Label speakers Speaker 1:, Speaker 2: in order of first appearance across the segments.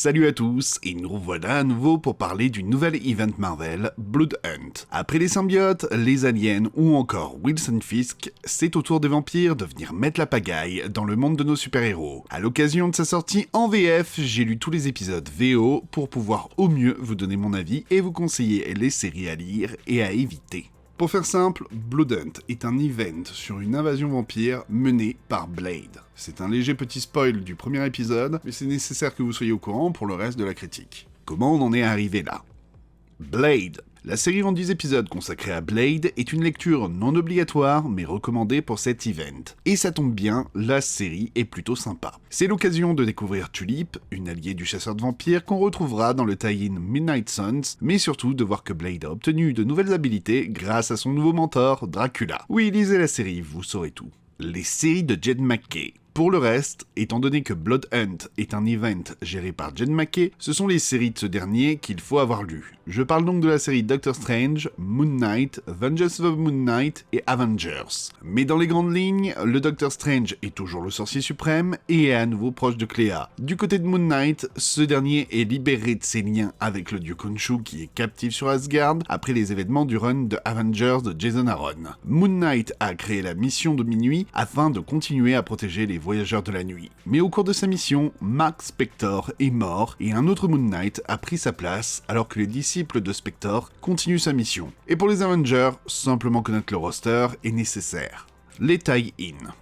Speaker 1: Salut à tous, et nous revoilà à nouveau pour parler du nouvel event Marvel, Blood Hunt. Après les symbiotes, les aliens ou encore Wilson Fisk, c'est au tour des vampires de venir mettre la pagaille dans le monde de nos super-héros. À l'occasion de sa sortie en VF, j'ai lu tous les épisodes VO pour pouvoir au mieux vous donner mon avis et vous conseiller les séries à lire et à éviter. Pour faire simple, Blood Hunt est un event sur une invasion vampire menée par Blade. C'est un léger petit spoil du premier épisode, mais c'est nécessaire que vous soyez au courant pour le reste de la critique. Comment on en est arrivé là ? Blade. La série en 10 épisodes consacrée à Blade est une lecture non obligatoire mais recommandée pour cet event. Et ça tombe bien, la série est plutôt sympa. C'est l'occasion de découvrir Tulip, une alliée du chasseur de vampires qu'on retrouvera dans le tie-in Midnight Suns, mais surtout de voir que Blade a obtenu de nouvelles habilités grâce à son nouveau mentor, Dracula. Oui, lisez la série, vous saurez tout. Les séries de Jed MacKay. Pour le reste, étant donné que Blood Hunt est un event géré par Jed MacKay, ce sont les séries de ce dernier qu'il faut avoir lues. Je parle donc de la série Doctor Strange, Moon Knight, Vengeance of Moon Knight et Avengers. Mais dans les grandes lignes, le Doctor Strange est toujours le sorcier suprême et est à nouveau proche de Clea. Du côté de Moon Knight, ce dernier est libéré de ses liens avec le dieu Khonshu qui est captif sur Asgard après les événements du run de Avengers de Jason Aaron. Moon Knight a créé la mission de minuit afin de continuer à protéger les voyageurs de la nuit. Mais au cours de sa mission, Mark Spector est mort et un autre Moon Knight a pris sa place alors que les disciples de Spector continuent sa mission. Et pour les Avengers, simplement connaître le roster est nécessaire. Les tie-in.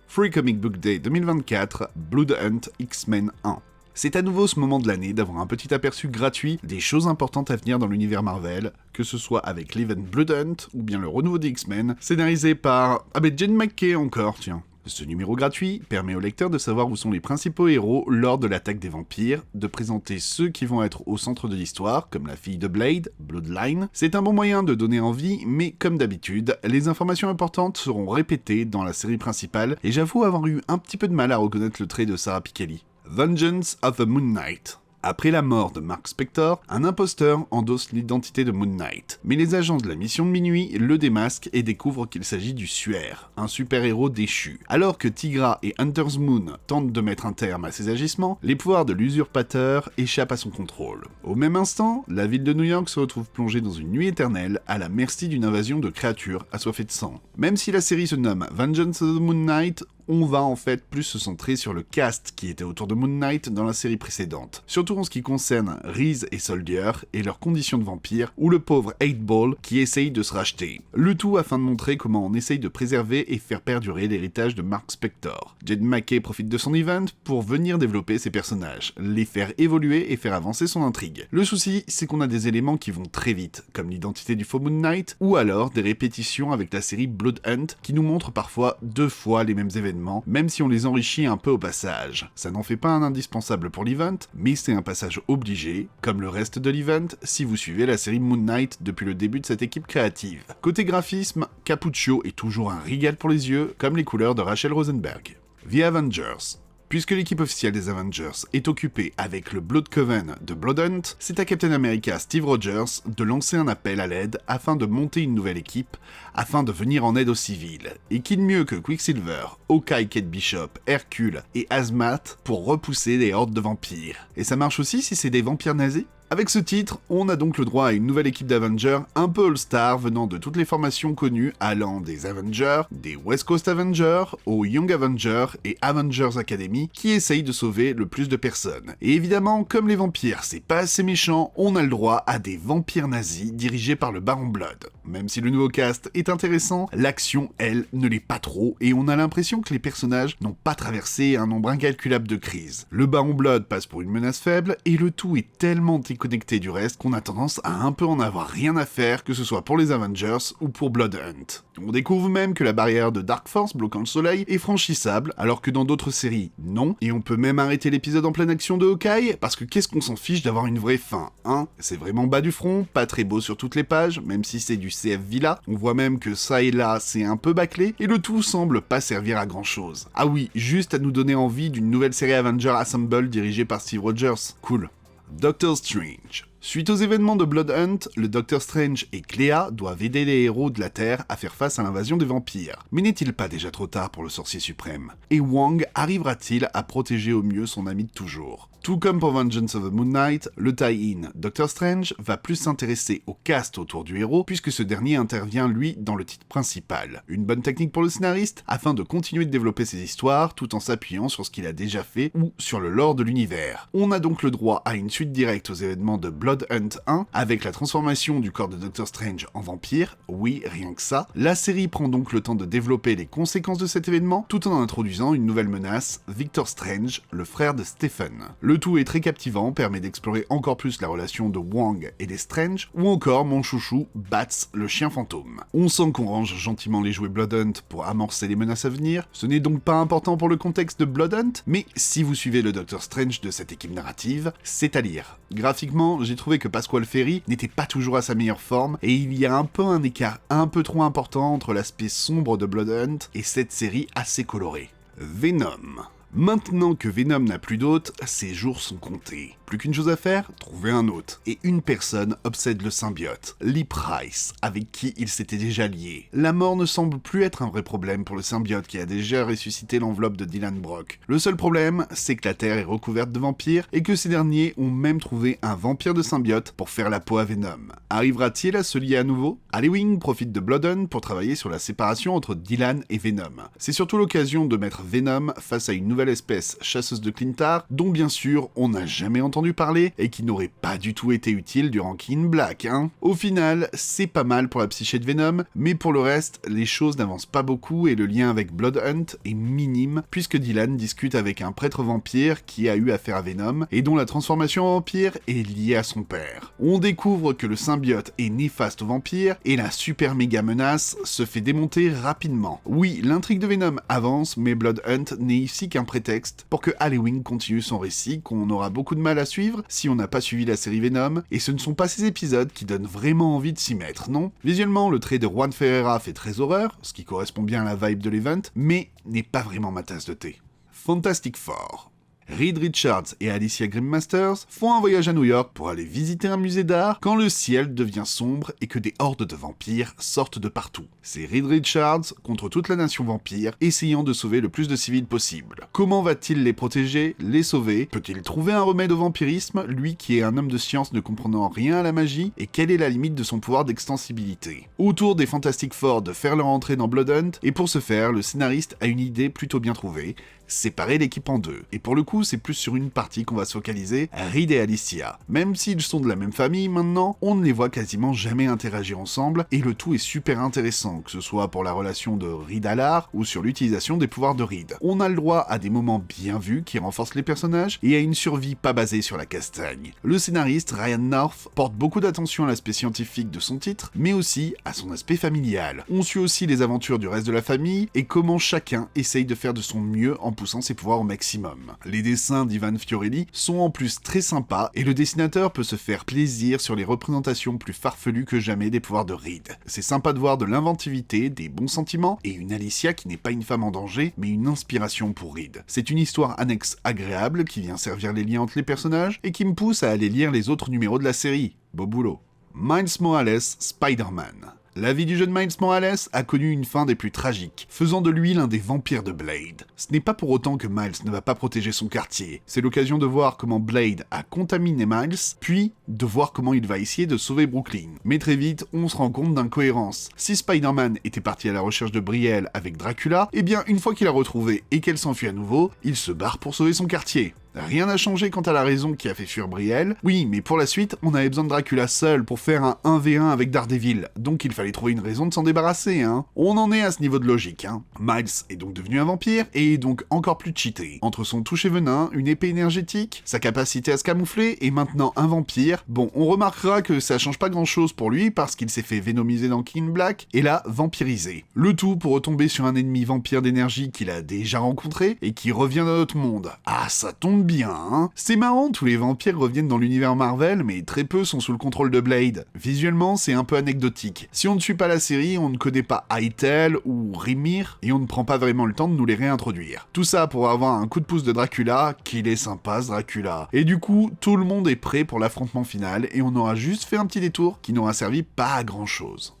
Speaker 1: Free Comic Book Day 2024, Blood Hunt X-Men 1. C'est à nouveau ce moment de l'année d'avoir un petit aperçu gratuit des choses importantes à venir dans l'univers Marvel, que ce soit avec l'event Blood Hunt ou bien le renouveau des X-Men, scénarisé par... Jed MacKay encore, tiens. Ce numéro gratuit permet au lecteur de savoir où sont les principaux héros lors de l'attaque des vampires, de présenter ceux qui vont être au centre de l'histoire, comme la fille de Blade, Bloodline. C'est un bon moyen de donner envie, mais comme d'habitude, les informations importantes seront répétées dans la série principale, et j'avoue avoir eu un petit peu de mal à reconnaître le trait de Sarah Pichelli. Vengeance of the Moon Knight. Après la mort de Mark Spector, un imposteur endosse l'identité de Moon Knight. Mais les agents de la mission de minuit le démasquent et découvrent qu'il s'agit du Suaire, un super-héros déchu. Alors que Tigra et Hunter's Moon tentent de mettre un terme à ses agissements, les pouvoirs de l'usurpateur échappent à son contrôle. Au même instant, la ville de New York se retrouve plongée dans une nuit éternelle à la merci d'une invasion de créatures assoiffées de sang. Même si la série se nomme Vengeance of the Moon Knight, on va en fait plus se centrer sur le cast qui était autour de Moon Knight dans la série précédente. Surtout en ce qui concerne Reese et Soldier et leurs conditions de vampire, ou le pauvre 8-Ball qui essaye de se racheter. Le tout afin de montrer comment on essaye de préserver et faire perdurer l'héritage de Mark Spector. Jed MacKay profite de son event pour venir développer ses personnages, les faire évoluer et faire avancer son intrigue. Le souci, c'est qu'on a des éléments qui vont très vite, comme l'identité du faux Moon Knight, ou alors des répétitions avec la série Blood Hunt qui nous montre parfois 2 fois les mêmes événements, même si on les enrichit un peu au passage. Ça n'en fait pas un indispensable pour l'event, mais c'est un passage obligé, comme le reste de l'event, si vous suivez la série Moon Knight depuis le début de cette équipe créative. Côté graphisme, Cappuccio est toujours un régal pour les yeux, comme les couleurs de Rachel Rosenberg. The Avengers. Puisque l'équipe officielle des Avengers est occupée avec le Blood Coven de Blood Hunt, c'est à Captain America Steve Rogers de lancer un appel à l'aide afin de monter une nouvelle équipe, afin de venir en aide aux civils. Et qui de mieux que Quicksilver, Hawkeye, Kate Bishop, Hercule et Hazmat pour repousser les hordes de vampires. Et ça marche aussi si c'est des vampires nazis ? Avec ce titre, on a donc le droit à une nouvelle équipe d'Avengers un peu all-star venant de toutes les formations connues allant des Avengers, des West Coast Avengers, aux Young Avengers et Avengers Academy qui essayent de sauver le plus de personnes. Et évidemment, comme les vampires c'est pas assez méchant, on a le droit à des vampires nazis dirigés par le Baron Blood. Même si le nouveau cast est intéressant, l'action, elle, ne l'est pas trop et on a l'impression que les personnages n'ont pas traversé un nombre incalculable de crises. Le Baron Blood passe pour une menace faible et le tout est tellement déconnecté du reste qu'on a tendance à un peu en avoir rien à faire, que ce soit pour les Avengers ou pour Blood Hunt. On découvre même que la barrière de Dark Force bloquant le soleil est franchissable, alors que dans d'autres séries, non, et on peut même arrêter l'épisode en pleine action de Hawkeye, parce que qu'est-ce qu'on s'en fiche d'avoir une vraie fin, hein ? C'est vraiment bas du front, pas très beau sur toutes les pages, même si c'est du CF Villa, on voit même que ça et là c'est un peu bâclé, et le tout semble pas servir à grand chose. Ah oui, juste à nous donner envie d'une nouvelle série Avengers Assemble dirigée par Steve Rogers, cool. Doctor Strange. Suite aux événements de Blood Hunt, le Docteur Strange et Clea doivent aider les héros de la Terre à faire face à l'invasion des vampires. Mais n'est-il pas déjà trop tard pour le sorcier suprême? Et Wong arrivera-t-il à protéger au mieux son ami de toujours? Tout comme pour Vengeance of the Moon Knight, le tie-in Doctor Strange va plus s'intéresser au cast autour du héros, puisque ce dernier intervient lui dans le titre principal. Une bonne technique pour le scénariste, afin de continuer de développer ses histoires, tout en s'appuyant sur ce qu'il a déjà fait, ou sur le lore de l'univers. On a donc le droit à une suite directe aux événements de Blood Hunt 1, avec la transformation du corps de Doctor Strange en vampire, oui, rien que ça. La série prend donc le temps de développer les conséquences de cet événement, tout en introduisant une nouvelle menace, Victor Strange, le frère de Stephen. Le tout est très captivant, permet d'explorer encore plus la relation de Wong et des Strange, ou encore mon chouchou, Bats, le chien fantôme. On sent qu'on range gentiment les jouets Blood Hunt pour amorcer les menaces à venir, ce n'est donc pas important pour le contexte de Blood Hunt, mais si vous suivez le Doctor Strange de cette équipe narrative, c'est à lire. Graphiquement, j'ai trouvé que Pasquale Ferry n'était pas toujours à sa meilleure forme, et il y a un peu un écart un peu trop important entre l'aspect sombre de Blood Hunt et cette série assez colorée. Venom. Maintenant que Venom n'a plus d'hôte, ses jours sont comptés. Plus qu'une chose à faire, trouver un hôte. Et une personne obsède le symbiote, Lee Price, avec qui il s'était déjà lié. La mort ne semble plus être un vrai problème pour le symbiote qui a déjà ressuscité l'enveloppe de Dylan Brock. Le seul problème, c'est que la Terre est recouverte de vampires et que ces derniers ont même trouvé un vampire de symbiote pour faire la peau à Venom. Arrivera-t-il à se lier à nouveau? Halloween profite de Blood Hunt pour travailler sur la séparation entre Dylan et Venom. C'est surtout l'occasion de mettre Venom face à une nouvelle espèce chasseuse de Clintar, dont bien sûr on n'a jamais entendu parler et qui n'aurait pas du tout été utile durant King Black, hein. Au final, c'est pas mal pour la psyché de Venom, mais pour le reste, les choses n'avancent pas beaucoup et le lien avec Blood Hunt est minime, puisque Dylan discute avec un prêtre vampire qui a eu affaire à Venom et dont la transformation en vampire est liée à son père. On découvre que le symbiote est néfaste aux vampires et la super méga menace se fait démonter rapidement. Oui, l'intrigue de Venom avance, mais Blood Hunt n'est ici qu'un prétexte pour que Halloween continue son récit, qu'on aura beaucoup de mal à suivre si on n'a pas suivi la série Venom, et ce ne sont pas ces épisodes qui donnent vraiment envie de s'y mettre, non? Visuellement, le trait de Juan Ferreira fait très horreur, ce qui correspond bien à la vibe de l'event, mais n'est pas vraiment ma tasse de thé. Fantastic Four. Reed Richards et Alicia Grimasters font un voyage à New York pour aller visiter un musée d'art quand le ciel devient sombre et que des hordes de vampires sortent de partout. C'est Reed Richards contre toute la nation vampire, essayant de sauver le plus de civils possible. Comment va-t-il les protéger, les sauver? Peut-il trouver un remède au vampirisme, lui qui est un homme de science ne comprenant rien à la magie, et quelle est la limite de son pouvoir d'extensibilité? Autour des Fantastic Four de faire leur entrée dans Blood Hunt, et pour ce faire, le scénariste a une idée plutôt bien trouvée, séparer l'équipe en deux. Et pour le coup, c'est plus sur une partie qu'on va se focaliser, Reed et Alicia. Même s'ils sont de la même famille maintenant, on ne les voit quasiment jamais interagir ensemble, et le tout est super intéressant, que ce soit pour la relation de Reed à l'art, ou sur l'utilisation des pouvoirs de Reed. On a le droit à des moments bien vus qui renforcent les personnages, et à une survie pas basée sur la castagne. Le scénariste, Ryan North, porte beaucoup d'attention à l'aspect scientifique de son titre, mais aussi à son aspect familial. On suit aussi les aventures du reste de la famille, et comment chacun essaye de faire de son mieux en poussant ses pouvoirs au maximum. Les dessins d'Ivan Fiorelli sont en plus très sympas et le dessinateur peut se faire plaisir sur les représentations plus farfelues que jamais des pouvoirs de Reed. C'est sympa de voir de l'inventivité, des bons sentiments et une Alicia qui n'est pas une femme en danger mais une inspiration pour Reed. C'est une histoire annexe agréable qui vient servir les liens entre les personnages et qui me pousse à aller lire les autres numéros de la série. Beau boulot. Miles Morales, Spider-Man. La vie du jeune Miles Morales a connu une fin des plus tragiques, faisant de lui l'un des vampires de Blade. Ce n'est pas pour autant que Miles ne va pas protéger son quartier, c'est l'occasion de voir comment Blade a contaminé Miles, puis de voir comment il va essayer de sauver Brooklyn. Mais très vite, on se rend compte d'incohérence. Si Spider-Man était parti à la recherche de Brielle avec Dracula, eh bien une fois qu'il a retrouvé et qu'elle s'enfuit à nouveau, il se barre pour sauver son quartier. Rien n'a changé quant à la raison qui a fait fuir Brielle. Oui, mais pour la suite, on avait besoin de Dracula seul pour faire un 1v1 avec Daredevil, donc il fallait trouver une raison de s'en débarrasser, hein. On en est à ce niveau de logique, hein. Miles est donc devenu un vampire, et est donc encore plus cheaté. Entre son toucher venin, une épée énergétique, sa capacité à se camoufler, et maintenant un vampire, bon, on remarquera que ça change pas grand chose pour lui, parce qu'il s'est fait vénomiser dans King Black, et là, vampirisé. Le tout pour retomber sur un ennemi vampire d'énergie qu'il a déjà rencontré, et qui revient dans notre monde. Ah, ça tombe bien, hein. C'est marrant, tous les vampires reviennent dans l'univers Marvel, mais très peu sont sous le contrôle de Blade. Visuellement, c'est un peu anecdotique. Si on ne suit pas la série, on ne connaît pas Hytel ou Rimir, et on ne prend pas vraiment le temps de nous les réintroduire. Tout ça pour avoir un coup de pouce de Dracula, qu'il est sympa ce Dracula. Et du coup, tout le monde est prêt pour l'affrontement final, et on aura juste fait un petit détour qui n'aura servi pas à grand chose.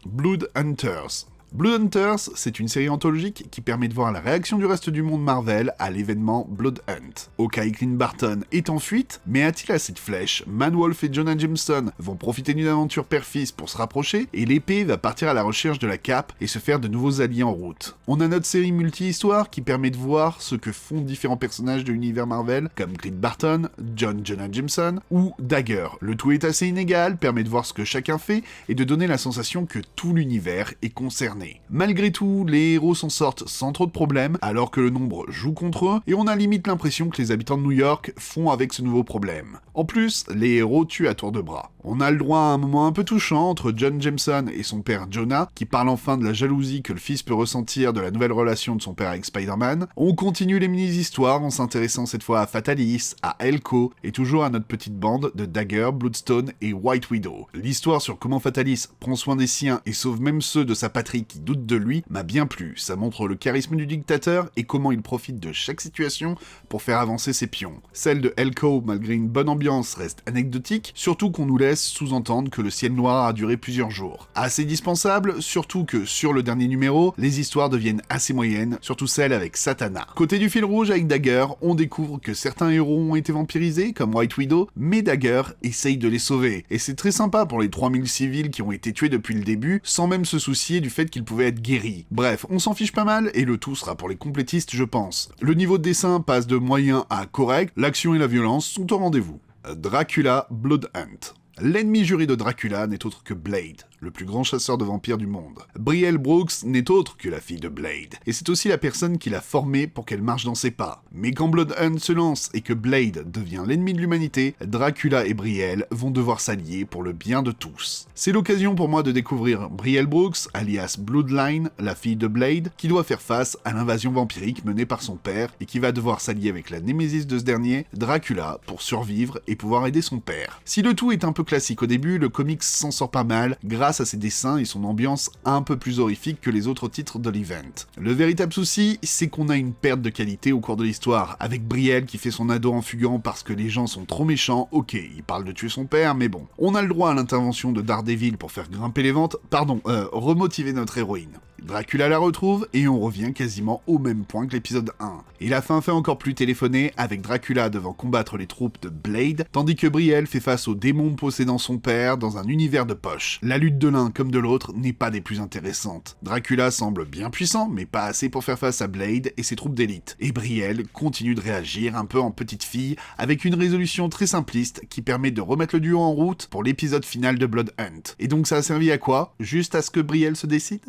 Speaker 1: Blood Hunters. Blood Hunters, c'est une série anthologique qui permet de voir la réaction du reste du monde Marvel à l'événement Blood Hunt. Hawkeye Clint Barton est en fuite, mais a-t-il assez de flèches? Man-Wolf et Jonah Jameson vont profiter d'une aventure père-fils pour se rapprocher, et l'épée va partir à la recherche de la cape et se faire de nouveaux alliés en route. On a notre série multi-histoire qui permet de voir ce que font différents personnages de l'univers Marvel, comme Clint Barton, Jonah Jameson ou Dagger. Le tout est assez inégal, permet de voir ce que chacun fait et de donner la sensation que tout l'univers est concerné. Malgré tout, les héros s'en sortent sans trop de problèmes, alors que le nombre joue contre eux, et on a limite l'impression que les habitants de New York font avec ce nouveau problème. En plus, les héros tuent à tour de bras. On a le droit à un moment un peu touchant entre John Jameson et son père Jonah, qui parle enfin de la jalousie que le fils peut ressentir de la nouvelle relation de son père avec Spider-Man. On continue les mini-histoires en s'intéressant cette fois à Fatalis, à Elko, et toujours à notre petite bande de Dagger, Bloodstone et White Widow. L'histoire sur comment Fatalis prend soin des siens et sauve même ceux de sa patrie qui doutent de lui m'a bien plu. Ça montre le charisme du dictateur et comment il profite de chaque situation pour faire avancer ses pions. Celle de Elko, malgré une bonne ambiance, reste anecdotique, surtout qu'on nous laisse sous-entendre que le ciel noir a duré plusieurs jours. Assez dispensable, surtout que sur le dernier numéro, les histoires deviennent assez moyennes, surtout celle avec Satana. Côté du fil rouge avec Dagger, on découvre que certains héros ont été vampirisés, comme White Widow, mais Dagger essaye de les sauver. Et c'est très sympa pour les 3000 civils qui ont été tués depuis le début, sans même se soucier du fait qu'ils pouvaient être guéris. Bref, on s'en fiche pas mal, et le tout sera pour les complétistes, je pense. Le niveau de dessin passe de moyen à correct, l'action et la violence sont au rendez-vous. Dracula Blood Hunt. L'ennemi juré de Dracula n'est autre que Blade, le plus grand chasseur de vampires du monde. Brielle Brooks n'est autre que la fille de Blade, et c'est aussi la personne qui l'a formée pour qu'elle marche dans ses pas. Mais quand Blood Hunt se lance et que Blade devient l'ennemi de l'humanité, Dracula et Brielle vont devoir s'allier pour le bien de tous. C'est l'occasion pour moi de découvrir Brielle Brooks, alias Bloodline, la fille de Blade, qui doit faire face à l'invasion vampirique menée par son père et qui va devoir s'allier avec la némésis de ce dernier, Dracula, pour survivre et pouvoir aider son père. Si le tout est un peu classique au début, le comics s'en sort pas mal grâce à ses dessins et son ambiance un peu plus horrifique que les autres titres de l'event. Le véritable souci, c'est qu'on a une perte de qualité au cours de l'histoire, avec Brielle qui fait son ado en fugant parce que les gens sont trop méchants. Ok, il parle de tuer son père, mais bon. On a le droit à l'intervention de Daredevil pour faire grimper les ventes, remotiver notre héroïne. Dracula la retrouve et on revient quasiment au même point que l'épisode 1. Et la fin fait encore plus téléphoner avec Dracula devant combattre les troupes de Blade, tandis que Brielle fait face aux démons possédant son père dans un univers de poche. La lutte de l'un comme de l'autre n'est pas des plus intéressantes. Dracula semble bien puissant, mais pas assez pour faire face à Blade et ses troupes d'élite. Et Brielle continue de réagir un peu en petite fille, avec une résolution très simpliste qui permet de remettre le duo en route pour l'épisode final de Blood Hunt. Et donc ça a servi à quoi? Juste à ce que Brielle se décide?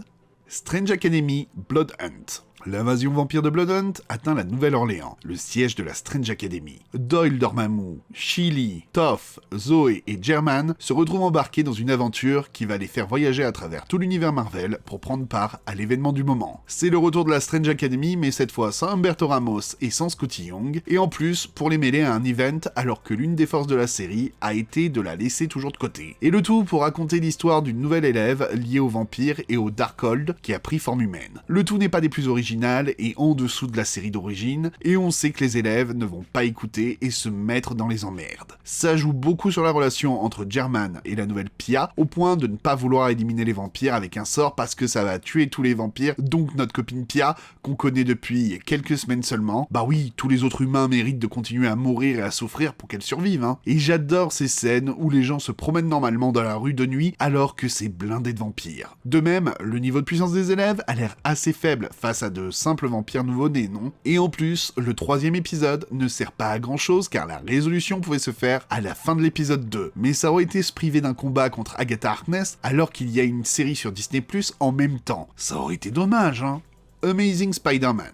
Speaker 1: Strange Academy Blood Hunt. L'invasion vampire de Blood Hunt atteint la Nouvelle-Orléans, le siège de la Strange Academy. Doyle Dormammu, Chili, Toph, Zoé et German se retrouvent embarqués dans une aventure qui va les faire voyager à travers tout l'univers Marvel pour prendre part à l'événement du moment. C'est le retour de la Strange Academy, mais cette fois sans Humberto Ramos et sans Scotty Young, et en plus pour les mêler à un event alors que l'une des forces de la série a été de la laisser toujours de côté. Et le tout pour raconter l'histoire d'une nouvelle élève liée aux vampires et au Darkhold qui a pris forme humaine. Le tout n'est pas des plus originaux et en dessous de la série d'origine, et on sait que les élèves ne vont pas écouter et se mettre dans les emmerdes. Ça joue beaucoup sur la relation entre German et la nouvelle Pia, au point de ne pas vouloir éliminer les vampires avec un sort parce que ça va tuer tous les vampires, donc notre copine Pia, qu'on connaît depuis quelques semaines seulement. Bah oui, tous les autres humains méritent de continuer à mourir et à souffrir pour qu'elle survive, hein. Et j'adore ces scènes où les gens se promènent normalement dans la rue de nuit alors que c'est blindé de vampires. De même, le niveau de puissance des élèves a l'air assez faible face à de simples vampires nouveau-nés, non? Et en plus, le troisième épisode ne sert pas à grand chose car la résolution pouvait se faire à la fin de l'épisode 2, mais ça aurait été se priver d'un combat contre Agatha Harkness alors qu'il y a une série sur Disney+ en même temps. Ça aurait été dommage, hein? Amazing Spider-Man.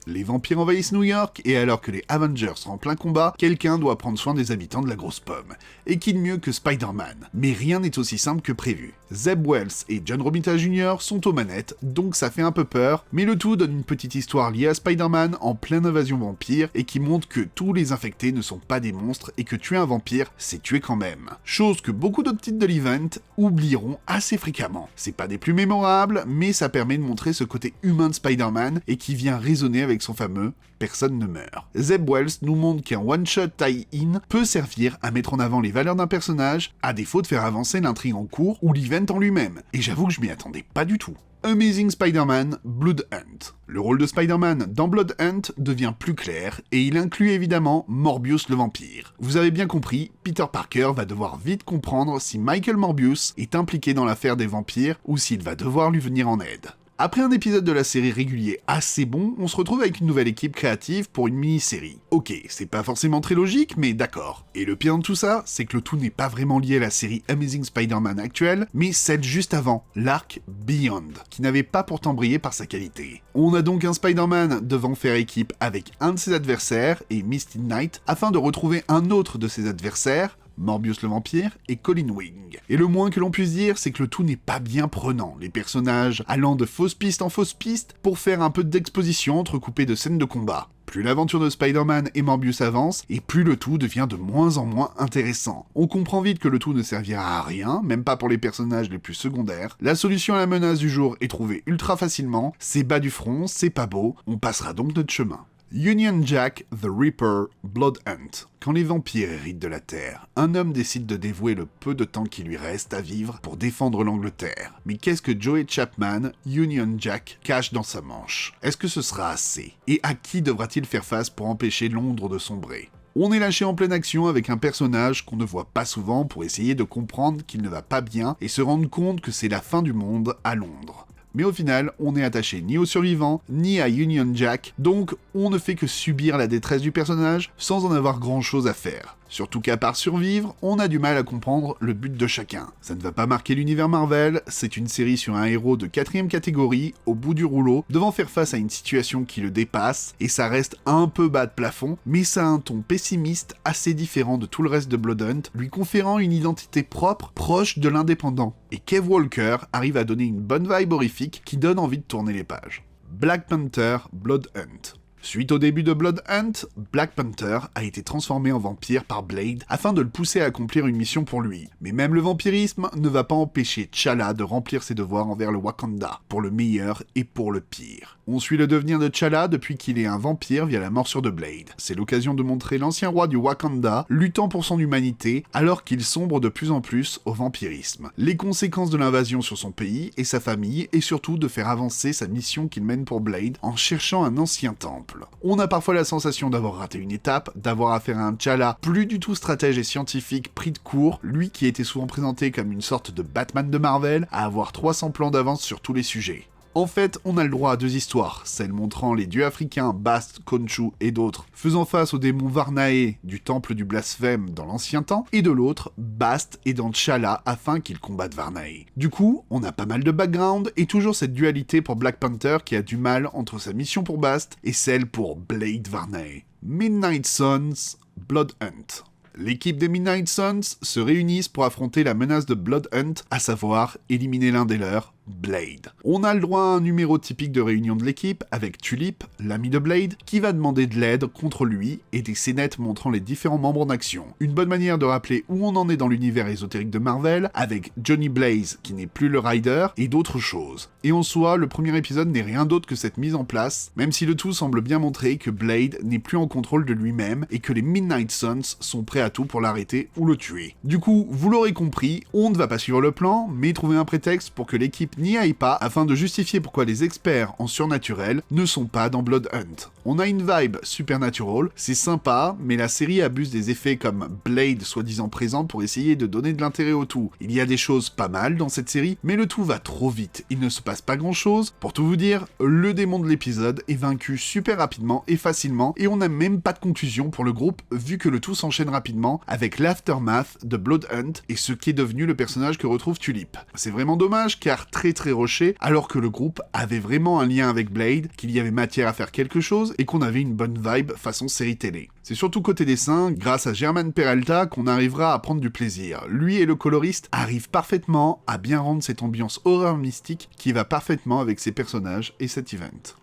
Speaker 1: Les vampires envahissent New York, et alors que les Avengers sont en plein combat, quelqu'un doit prendre soin des habitants de la grosse pomme. Et qui de mieux que Spider-Man? Mais rien n'est aussi simple que prévu. Zeb Wells et John Romita Jr. sont aux manettes, donc ça fait un peu peur, mais le tout donne une petite histoire liée à Spider-Man en pleine invasion vampire, et qui montre que tous les infectés ne sont pas des monstres, et que tuer un vampire, c'est tuer quand même. Chose que beaucoup d'autres titres de l'event oublieront assez fréquemment. C'est pas des plus mémorables, mais ça permet de montrer ce côté humain de Spider-Man, et qui vient résonner avec son fameux « Personne ne meurt ». Zeb Wells nous montre qu'un one-shot tie-in peut servir à mettre en avant les valeurs d'un personnage, à défaut de faire avancer l'intrigue en cours ou l'event en lui-même. Et j'avoue que je m'y attendais pas du tout. Amazing Spider-Man Blood Hunt. Le rôle de Spider-Man dans Blood Hunt devient plus clair et il inclut évidemment Morbius le vampire. Vous avez bien compris, Peter Parker va devoir vite comprendre si Michael Morbius est impliqué dans l'affaire des vampires ou s'il va devoir lui venir en aide. Après un épisode de la série régulier assez bon, on se retrouve avec une nouvelle équipe créative pour une mini-série. Ok, c'est pas forcément très logique, mais d'accord. Et le pire de tout ça, c'est que le tout n'est pas vraiment lié à la série Amazing Spider-Man actuelle, mais celle juste avant, l'arc Beyond, qui n'avait pas pourtant brillé par sa qualité. On a donc un Spider-Man devant faire équipe avec un de ses adversaires, et Misty Knight, afin de retrouver un autre de ses adversaires, Morbius le vampire et Colin Wing. Et le moins que l'on puisse dire, c'est que le tout n'est pas bien prenant, les personnages allant de fausse piste en fausse piste pour faire un peu d'exposition entrecoupée de scènes de combat. Plus l'aventure de Spider-Man et Morbius avance, et plus le tout devient de moins en moins intéressant. On comprend vite que le tout ne servira à rien, même pas pour les personnages les plus secondaires. La solution à la menace du jour est trouvée ultra facilement, c'est bas du front, c'est pas beau, on passera donc notre chemin. Union Jack the Ripper Blood Hunt. Quand les vampires héritent de la Terre, un homme décide de dévouer le peu de temps qui lui reste à vivre pour défendre l'Angleterre. Mais qu'est-ce que Joey Chapman, Union Jack, cache dans sa manche? Est-ce que ce sera assez? Et à qui devra-t-il faire face pour empêcher Londres de sombrer? On est lâché en pleine action avec un personnage qu'on ne voit pas souvent pour essayer de comprendre qu'il ne va pas bien et se rendre compte que c'est la fin du monde à Londres. Mais au final, on n'est attaché ni aux survivants, ni à Union Jack, donc on ne fait que subir la détresse du personnage sans en avoir grand chose à faire. Surtout qu'à part survivre, on a du mal à comprendre le but de chacun. Ça ne va pas marquer l'univers Marvel, c'est une série sur un héros de 4ème catégorie, au bout du rouleau, devant faire face à une situation qui le dépasse, et ça reste un peu bas de plafond, mais ça a un ton pessimiste assez différent de tout le reste de Blood Hunt, lui conférant une identité propre, proche de l'indépendant. Et Kev Walker arrive à donner une bonne vibe horrifique qui donne envie de tourner les pages. Black Panther Blood Hunt. Suite au début de Blood Hunt, Black Panther a été transformé en vampire par Blade afin de le pousser à accomplir une mission pour lui. Mais même le vampirisme ne va pas empêcher T'Challa de remplir ses devoirs envers le Wakanda, pour le meilleur et pour le pire. On suit le devenir de T'Challa depuis qu'il est un vampire via la morsure de Blade. C'est l'occasion de montrer l'ancien roi du Wakanda luttant pour son humanité alors qu'il sombre de plus en plus au vampirisme. Les conséquences de l'invasion sur son pays et sa famille et surtout de faire avancer sa mission qu'il mène pour Blade en cherchant un ancien temple. On a parfois la sensation d'avoir raté une étape, d'avoir affaire à un T'Challa plus du tout stratège et scientifique pris de court, lui qui était souvent présenté comme une sorte de Batman de Marvel, à avoir 300 plans d'avance sur tous les sujets. En fait, on a le droit à deux histoires, celle montrant les dieux africains Bast, Khonshu et d'autres faisant face aux démons Varnae du temple du blasphème dans l'ancien temps, et de l'autre, Bast aidant T'Challa afin qu'il combatte Varnae. Du coup, on a pas mal de background et toujours cette dualité pour Black Panther qui a du mal entre sa mission pour Bast et celle pour Blade Varnae. Midnight Suns, Blood Hunt. L'équipe des Midnight Suns se réunissent pour affronter la menace de Blood Hunt, à savoir éliminer l'un des leurs, Blade. On a le droit à un numéro typique de réunion de l'équipe avec Tulip, l'ami de Blade, qui va demander de l'aide contre lui et des scénettes montrant les différents membres en action. Une bonne manière de rappeler où on en est dans l'univers ésotérique de Marvel avec Johnny Blaze qui n'est plus le Rider et d'autres choses. Et en soi, le premier épisode n'est rien d'autre que cette mise en place, même si le tout semble bien montrer que Blade n'est plus en contrôle de lui-même et que les Midnight Suns sont prêts à tout pour l'arrêter ou le tuer. Du coup, vous l'aurez compris, on ne va pas suivre le plan, mais trouver un prétexte pour que l'équipe n'y aille pas afin de justifier pourquoi les experts en surnaturel ne sont pas dans Blood Hunt. On a une vibe supernatural, c'est sympa, mais la série abuse des effets comme Blade soi-disant présent pour essayer de donner de l'intérêt au tout. Il y a des choses pas mal dans cette série, mais le tout va trop vite, il ne se passe pas grand chose. Pour tout vous dire, le démon de l'épisode est vaincu super rapidement et facilement, et on n'a même pas de conclusion pour le groupe vu que le tout s'enchaîne rapidement avec l'aftermath de Blood Hunt et ce qui est devenu le personnage que retrouve Tulip. C'est vraiment dommage car très rushé, alors que le groupe avait vraiment un lien avec Blade, qu'il y avait matière à faire quelque chose et qu'on avait une bonne vibe façon série télé. C'est surtout côté dessin, grâce à Germán Peralta, qu'on arrivera à prendre du plaisir. Lui et le coloriste arrivent parfaitement à bien rendre cette ambiance horreur mystique qui va parfaitement avec ses personnages et cet event.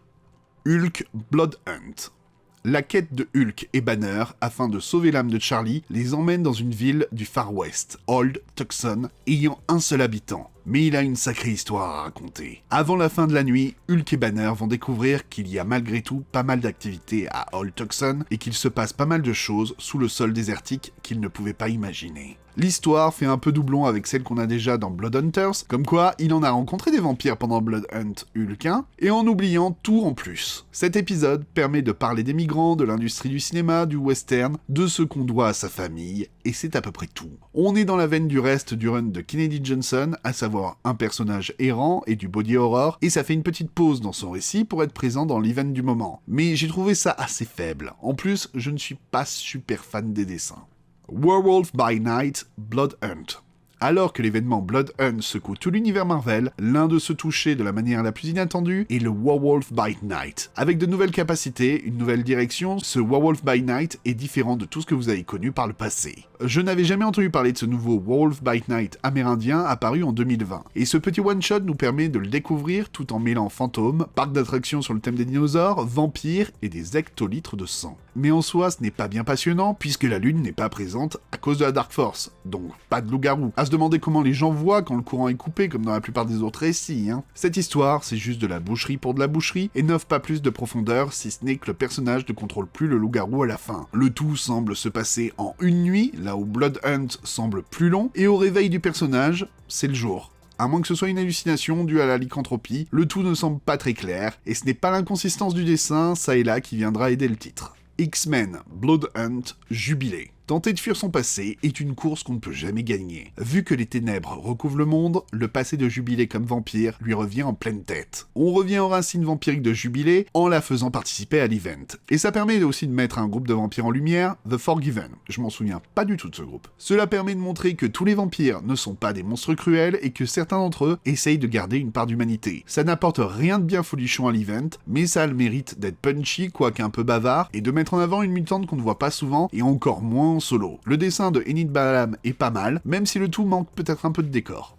Speaker 1: Hulk Blood Hunt. La quête de Hulk et Banner, afin de sauver l'âme de Charlie, les emmène dans une ville du Far West, Old Tucson, ayant un seul habitant, mais il a une sacrée histoire à raconter. Avant la fin de la nuit, Hulk et Banner vont découvrir qu'il y a malgré tout pas mal d'activités à Old Tucson et qu'il se passe pas mal de choses sous le sol désertique qu'ils ne pouvaient pas imaginer. L'histoire fait un peu doublon avec celle qu'on a déjà dans Blood Hunters, comme quoi il en a rencontré des vampires pendant Blood Hunt Hulk 1, et en oubliant tout en plus. Cet épisode permet de parler des migrants, de l'industrie du cinéma, du western, de ce qu'on doit à sa famille, et c'est à peu près tout. On est dans la veine du reste du run de Kennedy Johnson, à savoir un personnage errant et du body horror, et ça fait une petite pause dans son récit pour être présent dans l'event du moment. Mais j'ai trouvé ça assez faible. En plus, je ne suis pas super fan des dessins. Werewolf by Night, Blood Hunt. Alors que l'événement Blood Hunt secoue tout l'univers Marvel, l'un de ceux touchés de la manière la plus inattendue est le Werewolf by Night. Avec de nouvelles capacités, une nouvelle direction, ce Werewolf by Night est différent de tout ce que vous avez connu par le passé. Je n'avais jamais entendu parler de ce nouveau Werewolf by Night amérindien apparu en 2020, et ce petit one-shot nous permet de le découvrir tout en mêlant fantômes, parc d'attractions sur le thème des dinosaures, vampires et des hectolitres de sang. Mais en soi, ce n'est pas bien passionnant, puisque la lune n'est pas présente à cause de la Dark Force, donc pas de loup-garou. À se demander comment les gens voient quand le courant est coupé, comme dans la plupart des autres récits, hein. Cette histoire, c'est juste de la boucherie pour de la boucherie, et n'offre pas plus de profondeur, si ce n'est que le personnage ne contrôle plus le loup-garou à la fin. Le tout semble se passer en une nuit, là où Blood Hunt semble plus long, et au réveil du personnage, c'est le jour. À moins que ce soit une hallucination due à la lycanthropie, le tout ne semble pas très clair, et ce n'est pas l'inconsistance du dessin, ça et là, qui viendra aider le titre. X-Men, Blood Hunt, Jubilé. Tenter de fuir son passé est une course qu'on ne peut jamais gagner. Vu que les ténèbres recouvrent le monde, le passé de Jubilé comme vampire lui revient en pleine tête. On revient aux racines vampiriques de Jubilé en la faisant participer à l'event. Et ça permet aussi de mettre un groupe de vampires en lumière, The Forgiven. Je m'en souviens pas du tout de ce groupe. Cela permet de montrer que tous les vampires ne sont pas des monstres cruels et que certains d'entre eux essayent de garder une part d'humanité. Ça n'apporte rien de bien folichon à l'event, mais ça a le mérite d'être punchy, quoique un peu bavard, et de mettre en avant une mutante qu'on ne voit pas souvent, et encore moins en solo. Le dessin de Enid Balam est pas mal, même si le tout manque peut-être un peu de décor.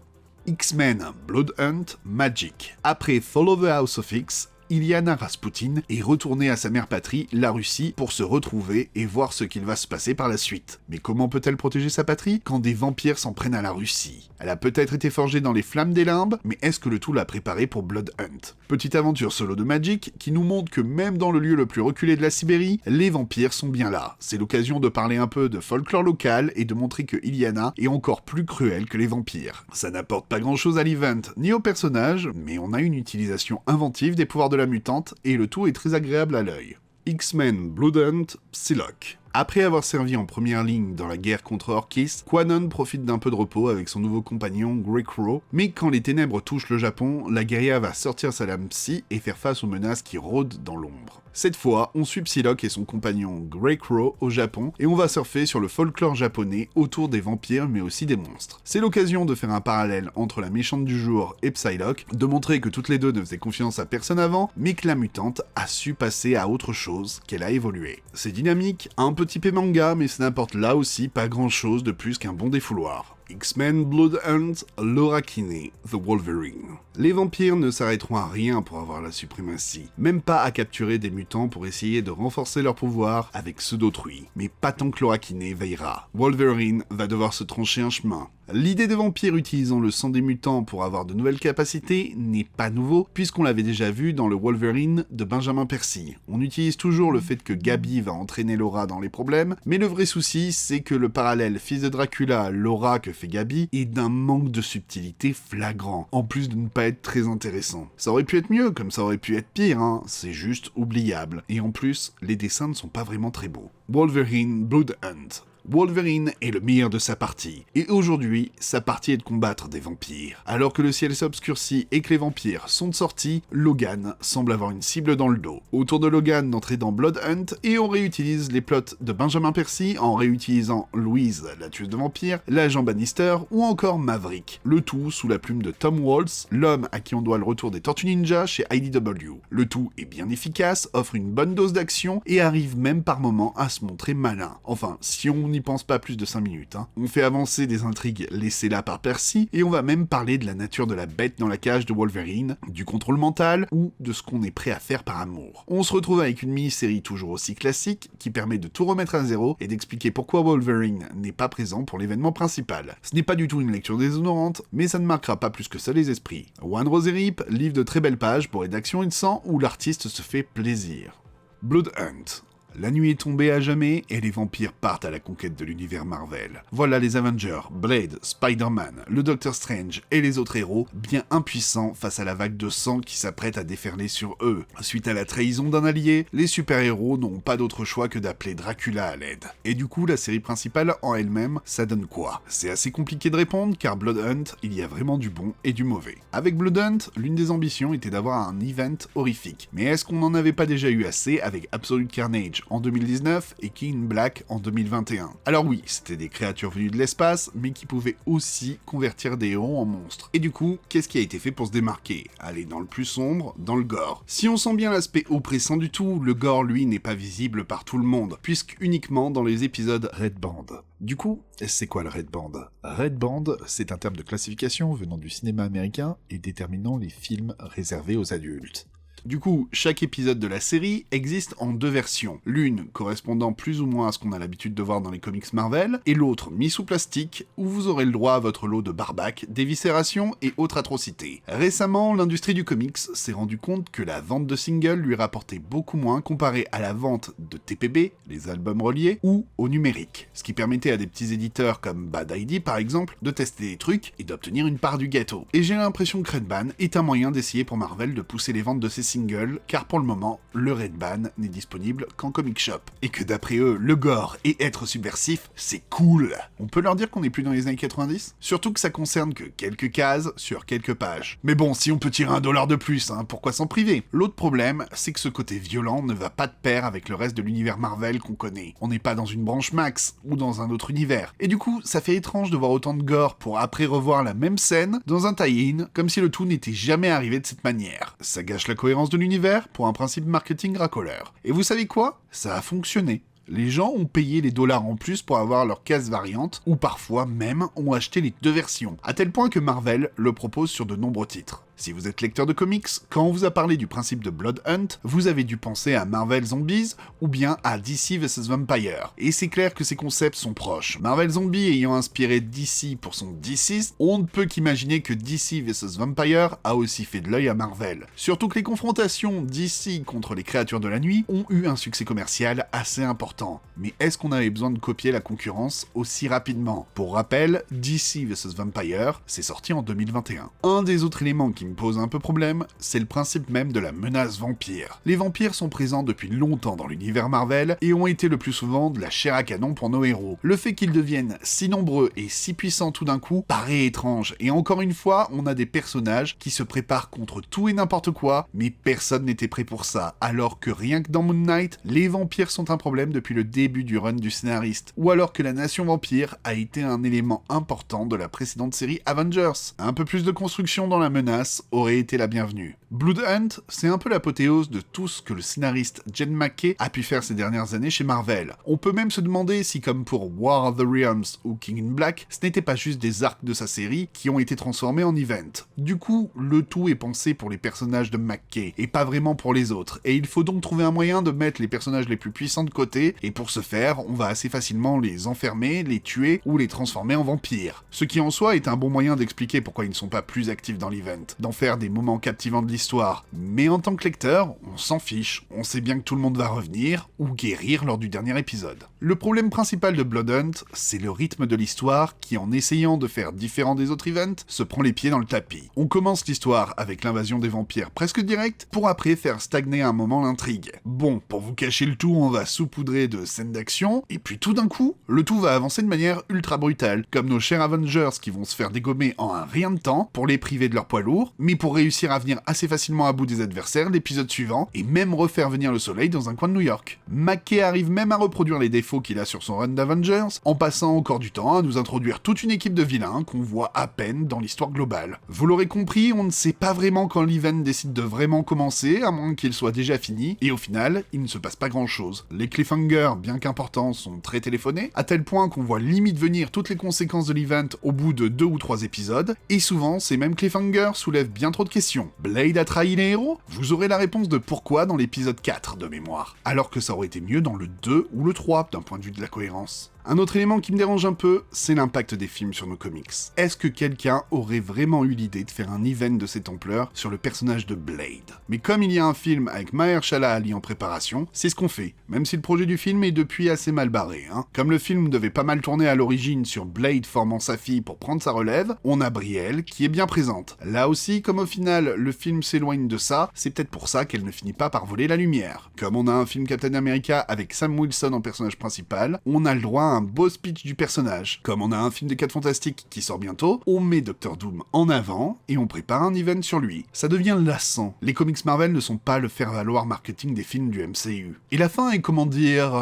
Speaker 1: X-Men, Blood Hunt, Magic. Après Follow the House of X, Illyana Rasputin est retournée à sa mère patrie, la Russie, pour se retrouver et voir ce qu'il va se passer par la suite. Mais comment peut-elle protéger sa patrie quand des vampires s'en prennent à la Russie? Elle a peut-être été forgée dans les flammes des limbes, mais est-ce que le tout l'a préparée pour Blood Hunt? Petite aventure solo de Magic qui nous montre que même dans le lieu le plus reculé de la Sibérie, les vampires sont bien là. C'est l'occasion de parler un peu de folklore local et de montrer que Illyana est encore plus cruelle que les vampires. Ça n'apporte pas grand-chose à l'event ni au personnage, mais on a une utilisation inventive des pouvoirs de la mutante et le tout est très agréable à l'œil. X-Men Blood Hunt, Psylocke. Après avoir servi en première ligne dans la guerre contre Orchis, Kwannon profite d'un peu de repos avec son nouveau compagnon Grey Crow, mais quand les ténèbres touchent le Japon, la guérilla va sortir sa lame psy et faire face aux menaces qui rôdent dans l'ombre. Cette fois, on suit Psylocke et son compagnon Grey Crow au Japon, et on va surfer sur le folklore japonais autour des vampires mais aussi des monstres. C'est l'occasion de faire un parallèle entre la méchante du jour et Psylocke, de montrer que toutes les deux ne faisaient confiance à personne avant, mais que la mutante a su passer à autre chose, qu'elle a évolué. C'est dynamique, un peu typé manga, mais ça n'apporte là aussi pas grand chose de plus qu'un bon défouloir. X-Men Blood Hunt, Laura Kinney, The Wolverine. Les vampires ne s'arrêteront à rien pour avoir la suprématie, même pas à capturer des mutants pour essayer de renforcer leur pouvoir avec ceux d'autrui, mais pas tant que Laura Kinney veillera. Wolverine va devoir se trancher un chemin. L'idée des vampires utilisant le sang des mutants pour avoir de nouvelles capacités n'est pas nouveau, puisqu'on l'avait déjà vu dans le Wolverine de Benjamin Percy. On utilise toujours le fait que Gabi va entraîner Laura dans les problèmes, mais le vrai souci, c'est que le parallèle fils de Dracula, Laura que fait Gabi, est d'un manque de subtilité flagrant, en plus de ne pas être très intéressant. Ça aurait pu être mieux, comme ça aurait pu être pire, hein, c'est juste oubliable. Et en plus, les dessins ne sont pas vraiment très beaux. Wolverine Blood Hunt. Wolverine est le meilleur de sa partie, et aujourd'hui, sa partie est de combattre des vampires. Alors que le ciel s'obscurcit et que les vampires sont de sortie, Logan semble avoir une cible dans le dos. Autour de Logan d'entrer dans Blood Hunt, et on réutilise les plots de Benjamin Percy en réutilisant Louise, la tueuse de vampires, l'agent Bannister ou encore Maverick. Le tout sous la plume de Tom Waltz, l'homme à qui on doit le retour des Tortues Ninja chez IDW. Le tout est bien efficace, offre une bonne dose d'action et arrive même par moments à se montrer malin. Enfin, si on n'y pense pas plus de 5 minutes. On fait avancer des intrigues laissées là par Percy, et on va même parler de la nature de la bête dans la cage de Wolverine, du contrôle mental, ou de ce qu'on est prêt à faire par amour. On se retrouve avec une mini-série toujours aussi classique, qui permet de tout remettre à zéro, et d'expliquer pourquoi Wolverine n'est pas présent pour l'événement principal. Ce n'est pas du tout une lecture déshonorante, mais ça ne marquera pas plus que ça les esprits. One Rose et Rip livre de très belles pages pour d'action et de sang, où l'artiste se fait plaisir. Blood Hunt. La nuit est tombée à jamais et les vampires partent à la conquête de l'univers Marvel. Voilà les Avengers, Blade, Spider-Man, le Doctor Strange et les autres héros bien impuissants face à la vague de sang qui s'apprête à déferler sur eux. Suite à la trahison d'un allié, les super-héros n'ont pas d'autre choix que d'appeler Dracula à l'aide. Et du coup, la série principale en elle-même, ça donne quoi? C'est assez compliqué de répondre car Blood Hunt, il y a vraiment du bon et du mauvais. Avec Blood Hunt, l'une des ambitions était d'avoir un event horrifique. Mais est-ce qu'on n'en avait pas déjà eu assez avec Absolute Carnage en 2019 et King in Black en 2021. Alors oui, c'était des créatures venues de l'espace, mais qui pouvaient aussi convertir des héros en monstres. Et du coup, qu'est-ce qui a été fait pour se démarquer? Aller dans le plus sombre, dans le gore. Si on sent bien l'aspect oppressant du tout, le gore lui n'est pas visible par tout le monde, puisque uniquement dans les épisodes Red Band. Du coup, c'est quoi le Red Band? Red Band, c'est un terme de classification venant du cinéma américain et déterminant les films réservés aux adultes. Du coup, chaque épisode de la série existe en 2 versions, l'une correspondant plus ou moins à ce qu'on a l'habitude de voir dans les comics Marvel, et l'autre mis sous plastique, où vous aurez le droit à votre lot de barbaques, d'éviscérations et autres atrocités. Récemment, l'industrie du comics s'est rendu compte que la vente de singles lui rapportait beaucoup moins comparé à la vente de TPB, les albums reliés, ou au numérique, ce qui permettait à des petits éditeurs comme Bad ID par exemple de tester des trucs et d'obtenir une part du gâteau. Et j'ai l'impression que Red Ban est un moyen d'essayer pour Marvel de pousser les ventes de ses single, car pour le moment, le Red Ban n'est disponible qu'en comic shop. Et que d'après eux, le gore et être subversif, c'est cool. On peut leur dire qu'on n'est plus dans les années 90 ? Surtout que ça concerne que quelques cases sur quelques pages. Mais bon, si on peut tirer $1 de plus, pourquoi s'en priver ? L'autre problème, c'est que ce côté violent ne va pas de pair avec le reste de l'univers Marvel qu'on connaît. On n'est pas dans une branche Max, ou dans un autre univers. Et du coup, ça fait étrange de voir autant de gore pour après revoir la même scène dans un tie-in, comme si le tout n'était jamais arrivé de cette manière. Ça gâche la cohérence de l'univers pour un principe marketing racoleur. Et vous savez quoi ? Ça a fonctionné. Les gens ont payé les dollars en plus pour avoir leur case variante, ou parfois même ont acheté les 2 versions, à tel point que Marvel le propose sur de nombreux titres. Si vous êtes lecteur de comics, quand on vous a parlé du principe de Blood Hunt, vous avez dû penser à Marvel Zombies ou bien à DC vs Vampire. Et c'est clair que ces concepts sont proches. Marvel Zombie ayant inspiré DC pour son DC's, on ne peut qu'imaginer que DC vs Vampire a aussi fait de l'œil à Marvel. Surtout que les confrontations DC contre les créatures de la nuit ont eu un succès commercial assez important. Mais est-ce qu'on avait besoin de copier la concurrence aussi rapidement ? Pour rappel, DC vs Vampire, c'est sorti en 2021. Un des autres éléments qui me pose un peu problème, c'est le principe même de la menace vampire. Les vampires sont présents depuis longtemps dans l'univers Marvel et ont été le plus souvent de la chair à canon pour nos héros. Le fait qu'ils deviennent si nombreux et si puissants tout d'un coup paraît étrange, et encore une fois, on a des personnages qui se préparent contre tout et n'importe quoi, mais personne n'était prêt pour ça, alors que rien que dans Moon Knight, les vampires sont un problème depuis le début du run du scénariste, ou alors que la nation vampire a été un élément important de la précédente série Avengers. Un peu plus de construction dans la menace aurait été la bienvenue. Blood Hunt, c'est un peu l'apothéose de tout ce que le scénariste Jen McKay a pu faire ces dernières années chez Marvel. On peut même se demander si, comme pour War of the Realms ou King in Black, ce n'était pas juste des arcs de sa série qui ont été transformés en event. Du coup, le tout est pensé pour les personnages de McKay, et pas vraiment pour les autres, et il faut donc trouver un moyen de mettre les personnages les plus puissants de côté, et pour ce faire, on va assez facilement les enfermer, les tuer, ou les transformer en vampires. Ce qui en soi est un bon moyen d'expliquer pourquoi ils ne sont pas plus actifs dans l'event, d'en faire des moments captivants de l'histoire. Mais en tant que lecteur, on s'en fiche, on sait bien que tout le monde va revenir, ou guérir lors du dernier épisode. Le problème principal de Blood Hunt, c'est le rythme de l'histoire qui, en essayant de faire différent des autres events, se prend les pieds dans le tapis. On commence l'histoire avec l'invasion des vampires presque direct, pour après faire stagner un moment l'intrigue. Bon, pour vous cacher le tout, on va saupoudrer de scènes d'action, et puis tout d'un coup, le tout va avancer de manière ultra brutale, comme nos chers Avengers qui vont se faire dégommer en un rien de temps pour les priver de leur poids lourd, mais pour réussir à venir assez facilement à bout des adversaires l'épisode suivant, et même refaire venir le soleil dans un coin de New York. Mackay arrive même à reproduire les défauts qu'il a sur son run d'Avengers, en passant encore du temps à nous introduire toute une équipe de vilains qu'on voit à peine dans l'histoire globale. Vous l'aurez compris, on ne sait pas vraiment quand l'event décide de vraiment commencer, à moins qu'il soit déjà fini, et au final, il ne se passe pas grand chose. Les cliffhangers, bien qu'importants, sont très téléphonés, à tel point qu'on voit limite venir toutes les conséquences de l'event au bout de 2 ou 3 épisodes, et souvent, ces mêmes cliffhangers soulèvent bien trop de questions. Blade a trahi les héros? Vous aurez la réponse de pourquoi dans l'épisode 4 de mémoire, alors que ça aurait été mieux dans le 2 ou le 3 d'un point de vue de la cohérence. Un autre élément qui me dérange un peu, c'est l'impact des films sur nos comics. Est-ce que quelqu'un aurait vraiment eu l'idée de faire un event de cette ampleur sur le personnage de Blade? Mais comme il y a un film avec Mahershala Ali en préparation, c'est ce qu'on fait, même si le projet du film est depuis assez mal barré. Comme le film devait pas mal tourner à l'origine sur Blade formant sa fille pour prendre sa relève, on a Brielle qui est bien présente. Là aussi, comme au final le film s'éloigne de ça, c'est peut-être pour ça qu'elle ne finit pas par voler la lumière. Comme on a un film Captain America avec Sam Wilson en personnage principal, on a le droit à un beau speech du personnage. Comme on a un film des 4 Fantastiques qui sort bientôt, on met Doctor Doom en avant et on prépare un event sur lui. Ça devient lassant. Les comics Marvel ne sont pas le faire-valoir marketing des films du MCU. Et la fin est, comment dire,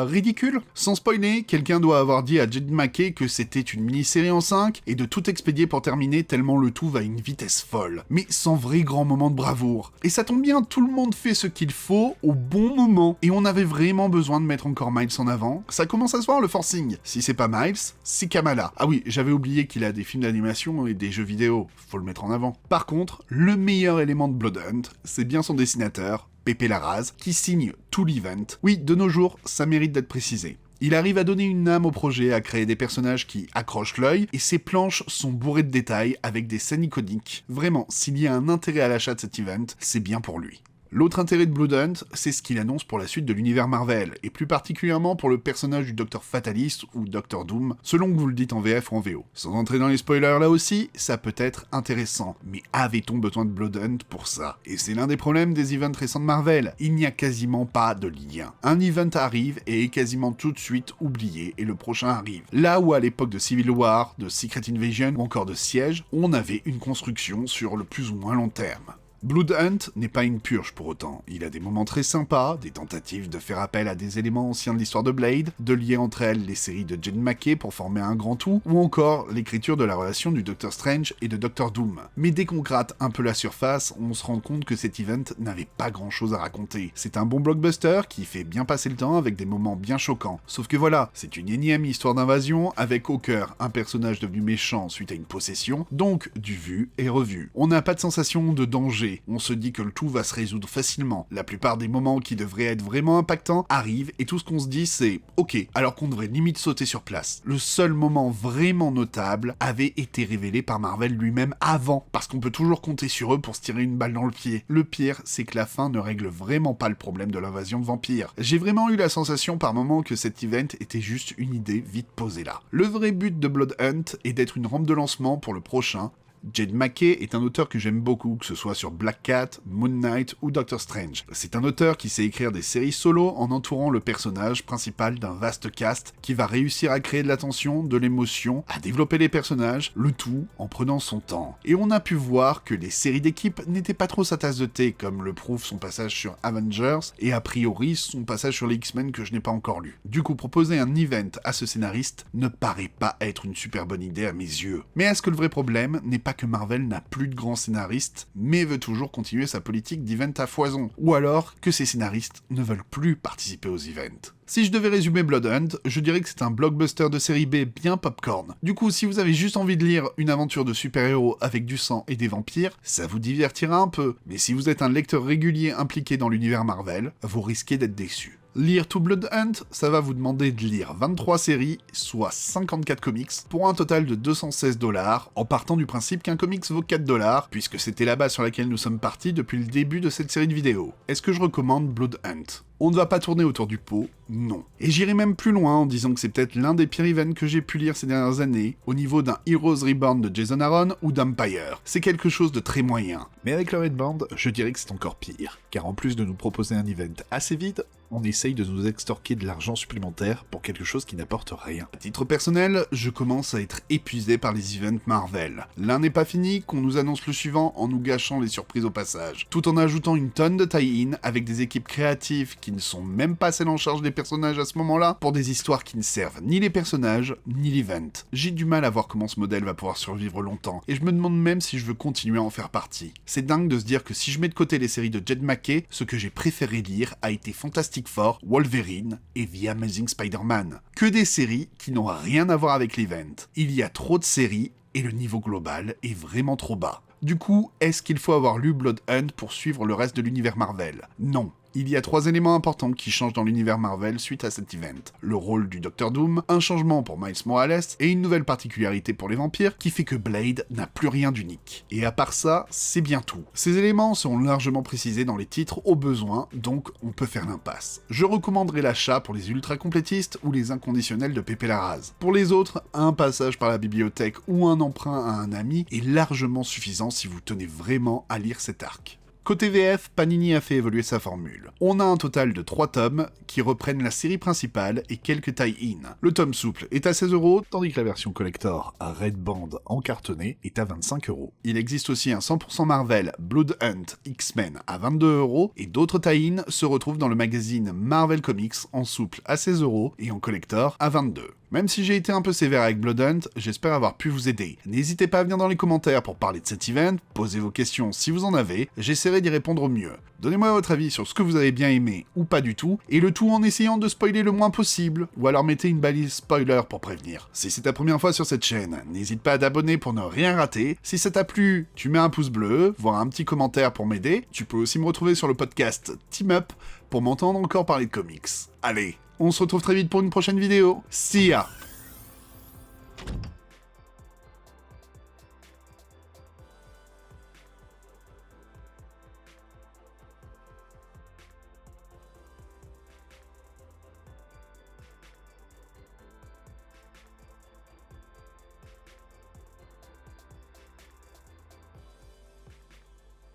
Speaker 1: ridicule. Sans spoiler, quelqu'un doit avoir dit à Jed Mackey que c'était une mini-série en 5 et de tout expédier pour terminer tellement le tout va à une vitesse folle. Mais sans vrai grand moment de bravoure. Et ça tombe bien, tout le monde fait ce qu'il faut au bon moment. Et on avait vraiment besoin de mettre encore Miles en avant. Ça commence à se voir le forcing. Si c'est pas Miles, c'est Kamala. Ah oui, j'avais oublié qu'il a des films d'animation et des jeux vidéo. Faut le mettre en avant. Par contre, le meilleur élément de Blood Hunt, c'est bien son dessinateur, Pepe Larraz, qui signe tout l'event. Oui, de nos jours, ça mérite d'être précisé. Il arrive à donner une âme au projet, à créer des personnages qui accrochent l'œil, et ses planches sont bourrées de détails avec des scènes iconiques. Vraiment, s'il y a un intérêt à l'achat de cet event, c'est bien pour lui. L'autre intérêt de Blood Hunt, c'est ce qu'il annonce pour la suite de l'univers Marvel, et plus particulièrement pour le personnage du Docteur Fatalist ou Doctor Doom, selon que vous le dites en VF ou en VO. Sans entrer dans les spoilers là aussi, ça peut être intéressant, mais avait-on besoin de Blood Hunt pour ça? Et c'est l'un des problèmes des events récents de Marvel, il n'y a quasiment pas de lien. Un event arrive et est quasiment tout de suite oublié, et le prochain arrive. Là où à l'époque de Civil War, de Secret Invasion ou encore de Siege, on avait une construction sur le plus ou moins long terme. Blood Hunt n'est pas une purge pour autant, il a des moments très sympas, des tentatives de faire appel à des éléments anciens de l'histoire de Blade, de lier entre elles les séries de Jed Mackey pour former un grand tout, ou encore l'écriture de la relation du Doctor Strange et de Doctor Doom. Mais dès qu'on gratte un peu la surface, on se rend compte que cet event n'avait pas grand chose à raconter. C'est un bon blockbuster qui fait bien passer le temps avec des moments bien choquants. Sauf que voilà, c'est une énième histoire d'invasion avec au cœur un personnage devenu méchant suite à une possession, donc du vu et revu. On n'a pas de sensation de danger. On se dit que le tout va se résoudre facilement. La plupart des moments qui devraient être vraiment impactants arrivent et tout ce qu'on se dit c'est « Ok », alors qu'on devrait limite sauter sur place. Le seul moment vraiment notable avait été révélé par Marvel lui-même avant, parce qu'on peut toujours compter sur eux pour se tirer une balle dans le pied. Le pire, c'est que la fin ne règle vraiment pas le problème de l'invasion de vampires. J'ai vraiment eu la sensation par moments que cet event était juste une idée vite posée là. Le vrai but de Blood Hunt est d'être une rampe de lancement pour le prochain. Jed Mackey est un auteur que j'aime beaucoup, que ce soit sur Black Cat, Moon Knight ou Doctor Strange. C'est un auteur qui sait écrire des séries solo en entourant le personnage principal d'un vaste cast qui va réussir à créer de l'attention, de l'émotion, à développer les personnages, le tout en prenant son temps. Et on a pu voir que les séries d'équipe n'étaient pas trop sa tasse de thé, comme le prouve son passage sur Avengers et a priori son passage sur les X-Men que je n'ai pas encore lu. Du coup, proposer un event à ce scénariste ne paraît pas être une super bonne idée à mes yeux. Mais est-ce que le vrai problème n'est pas que Marvel n'a plus de grands scénaristes, mais veut toujours continuer sa politique d'event à foison, ou alors que ses scénaristes ne veulent plus participer aux events. Si je devais résumer Blood Hunt, je dirais que c'est un blockbuster de série B bien popcorn. Du coup, si vous avez juste envie de lire une aventure de super-héros avec du sang et des vampires, ça vous divertira un peu. Mais si vous êtes un lecteur régulier impliqué dans l'univers Marvel, vous risquez d'être déçu. Lire tout Blood Hunt, ça va vous demander de lire 23 séries, soit 54 comics, pour un total de 216$, en partant du principe qu'un comics vaut 4$, puisque c'était la base sur laquelle nous sommes partis depuis le début de cette série de vidéos. Est-ce que je recommande Blood Hunt ? On ne va pas tourner autour du pot, non. Et j'irai même plus loin en disant que c'est peut-être l'un des pires events que j'ai pu lire ces dernières années, au niveau d'un Heroes Reborn de Jason Aaron ou d'Empire. C'est quelque chose de très moyen. Mais avec le Red Band, je dirais que c'est encore pire, car en plus de nous proposer un event assez vide, on essaye de nous extorquer de l'argent supplémentaire pour quelque chose qui n'apporte rien. À titre personnel, je commence à être épuisé par les events Marvel. L'un n'est pas fini qu'on nous annonce le suivant en nous gâchant les surprises au passage, tout en ajoutant une tonne de tie-in avec des équipes créatives qui ne sont même pas celles en charge des personnages à ce moment-là, pour des histoires qui ne servent ni les personnages, ni l'event. J'ai du mal à voir comment ce modèle va pouvoir survivre longtemps, et je me demande même si je veux continuer à en faire partie. C'est dingue de se dire que si je mets de côté les séries de Jed McKay, ce que j'ai préféré lire a été Fantastic Four, Wolverine et The Amazing Spider-Man. Que des séries qui n'ont rien à voir avec l'event. Il y a trop de séries, et le niveau global est vraiment trop bas. Du coup, est-ce qu'il faut avoir lu Blood Hunt pour suivre le reste de l'univers Marvel? Non. Il y a 3 éléments importants qui changent dans l'univers Marvel suite à cet event. Le rôle du Docteur Doom, un changement pour Miles Morales, et une nouvelle particularité pour les vampires qui fait que Blade n'a plus rien d'unique. Et à part ça, c'est bien tout. Ces éléments sont largement précisés dans les titres au besoin, donc on peut faire l'impasse. Je recommanderais l'achat pour les ultra-complétistes ou les inconditionnels de Pépé Larraz. Pour les autres, un passage par la bibliothèque ou un emprunt à un ami est largement suffisant si vous tenez vraiment à lire cet arc. Côté VF, Panini a fait évoluer sa formule. On a un total de 3 tomes qui reprennent la série principale et quelques tie-in. Le tome souple est à 16€, tandis que la version collector à Red Band en cartonné est à 25€. Il existe aussi un 100% Marvel Blood Hunt X-Men à 22€ et d'autres tie-in se retrouvent dans le magazine Marvel Comics en souple à 16€ et en collector à 22€. Même si j'ai été un peu sévère avec Blood Hunt, j'espère avoir pu vous aider. N'hésitez pas à venir dans les commentaires pour parler de cet event, posez vos questions si vous en avez, j'essaierai d'y répondre au mieux. Donnez-moi votre avis sur ce que vous avez bien aimé ou pas du tout, et le tout en essayant de spoiler le moins possible, ou alors mettez une balise spoiler pour prévenir. Si c'est ta première fois sur cette chaîne, n'hésite pas à t'abonner pour ne rien rater. Si ça t'a plu, tu mets un pouce bleu, voire un petit commentaire pour m'aider. Tu peux aussi me retrouver sur le podcast Team Up pour m'entendre encore parler de comics. Allez, on se retrouve très vite pour une prochaine vidéo. See ya!